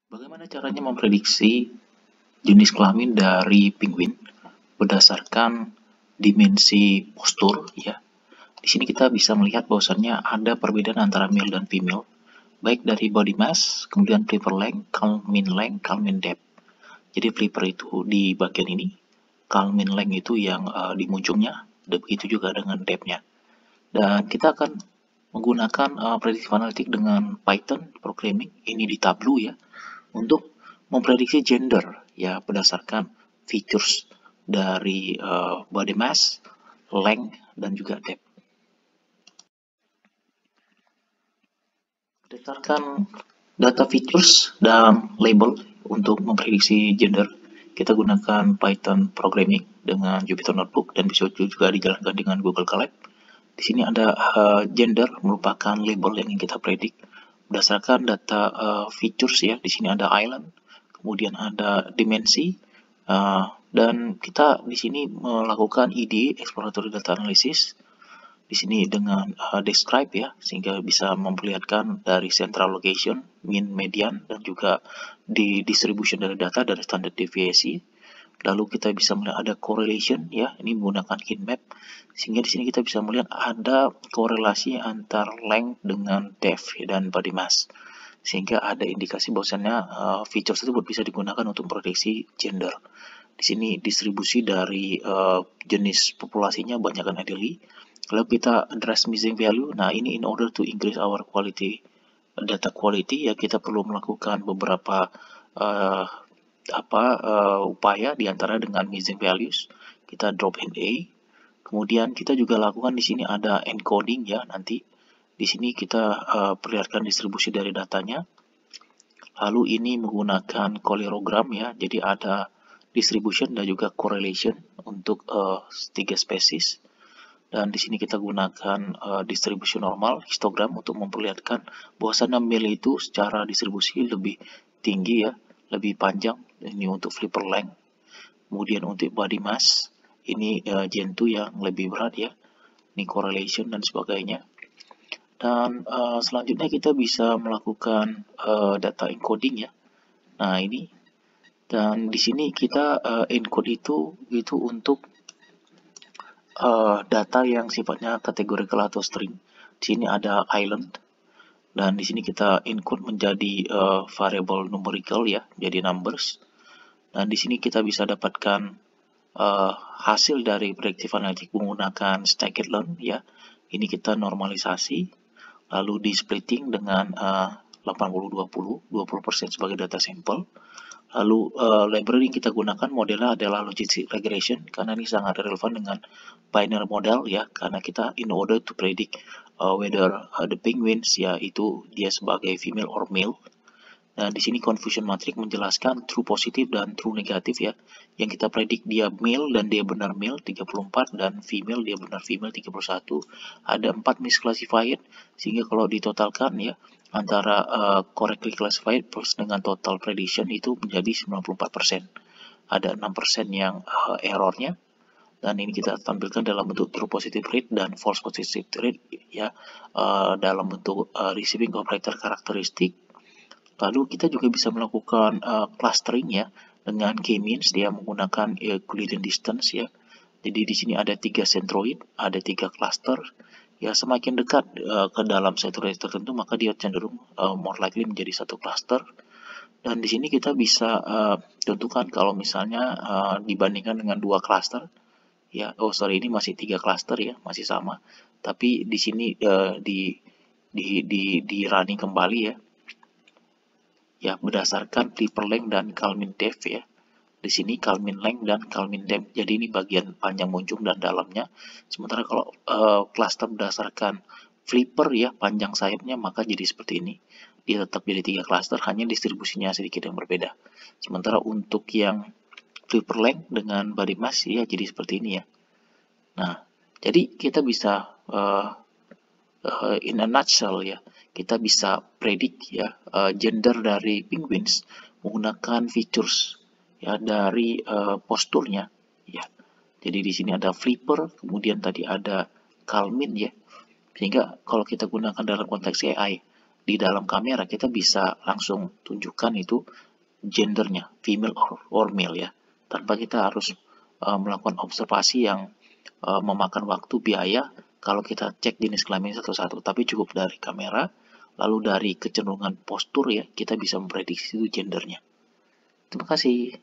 Bagaimana caranya memprediksi jenis kelamin dari penguin berdasarkan dimensi postur ya. Di sini kita bisa melihat bahwasannya ada perbedaan antara male dan female, baik dari body mass, kemudian flipper length, culmin depth. Jadi flipper itu di bagian ini, culmin length itu yang di ujungnya, dan begitu juga dengan depth-nya. Dan kita akan menggunakan predictive analytics dengan Python programming ini di Tableau ya, untuk memprediksi gender ya berdasarkan features dari body mass, length, dan juga depth. Berdasarkan data features dan label untuk memprediksi gender, kita gunakan Python programming dengan Jupyter Notebook dan bisa juga dijalankan dengan Google Colab. Di sini ada gender merupakan label yang ingin kita predik berdasarkan data features ya. Di sini ada island, kemudian ada dimensi, dan kita di sini melakukan EDA exploratory data analysis di sini dengan describe ya, sehingga bisa memperlihatkan dari central location, mean, median, dan juga di distribution dari data dari standard deviasi. Lalu kita bisa melihat ada correlation ya, ini menggunakan heat map, sehingga di sini kita bisa melihat ada korelasi antar length dengan depth dan body mass, sehingga ada indikasi bahwasannya feature tersebut bisa digunakan untuk prediksi gender. Di sini distribusi dari jenis populasinya banyakkan elderly. Lalu kita address missing value. Nah, ini in order to increase our quality data quality ya, kita perlu melakukan beberapa upaya diantara dengan missing values. Kita drop in A. Kemudian kita juga lakukan di sini ada encoding ya, nanti di sini kita perlihatkan distribusi dari datanya. Lalu ini menggunakan coloreogram ya, jadi ada distribution dan juga correlation untuk tiga spesies. Dan di sini kita gunakan distribusi normal histogram untuk memperlihatkan bahwasannya male itu secara distribusi lebih tinggi ya, lebih panjang. Ini untuk flipper length. Kemudian untuk body mass ini Gen 2 yang lebih berat ya. Ini correlation dan sebagainya. Dan selanjutnya kita bisa melakukan data encoding ya. Nah, ini dan di sini kita encode itu untuk data yang sifatnya kategorikal atau string. Di sini ada island dan di sini kita encode menjadi variable numerical ya, jadi numbers. Dan di sini kita bisa dapatkan hasil dari predictive analytics menggunakan scikit-learn ya. Ini kita normalisasi, lalu di splitting dengan 80-20, 20% sebagai data sampel. Lalu library kita gunakan modelnya adalah logistic regression karena ini sangat relevan dengan binary model ya, karena kita in order to predict whether the penguins ya itu dia sebagai female or male. Nah, di sini confusion matrix menjelaskan true positif dan true negatif ya. Yang kita predik dia male dan dia benar male 34 dan female dia benar female 31. Ada 4 misclassified sehingga kalau ditotalkan ya antara correctly classified plus dengan total prediction itu menjadi 94%. Ada 6% yang errornya. Dan ini kita tampilkan dalam bentuk true positive rate dan false positive rate ya, dalam bentuk receiving operator karakteristik. Lalu kita juga bisa melakukan clustering ya dengan k-means, dia menggunakan Euclidean distance ya. Jadi di sini ada 3 centroid, ada 3 cluster. Ya, semakin dekat ke dalam centroid tertentu maka dia cenderung more likely menjadi satu cluster. Dan di sini kita bisa tentukan kalau misalnya dibandingkan dengan 2 cluster ya, ini masih 3 cluster ya, masih sama. Tapi di sini di running kembali ya berdasarkan flipper length dan culmin depth ya. Di sini culmin length dan culmin depth. Jadi ini bagian panjang muncung dan dalamnya. Sementara kalau cluster berdasarkan flipper ya, panjang sayapnya, maka jadi seperti ini. Dia tetap jadi 3 cluster, hanya distribusinya sedikit yang berbeda. Sementara untuk yang flipper length dengan body mass ya jadi seperti ini ya. Nah, jadi kita bisa in a nutshell ya, kita bisa predik ya gender dari penguins menggunakan features ya dari posturnya ya. Jadi di sini ada flipper, kemudian tadi ada culmin ya. Sehingga kalau kita gunakan dalam konteks AI, di dalam kamera kita bisa langsung tunjukkan itu gendernya, female or male ya, tanpa kita harus melakukan observasi yang memakan waktu, biaya kalau kita cek jenis kelamin satu-satu, tapi cukup dari kamera, lalu dari kecenderungan postur ya, kita bisa memprediksi itu gendernya. Terima kasih.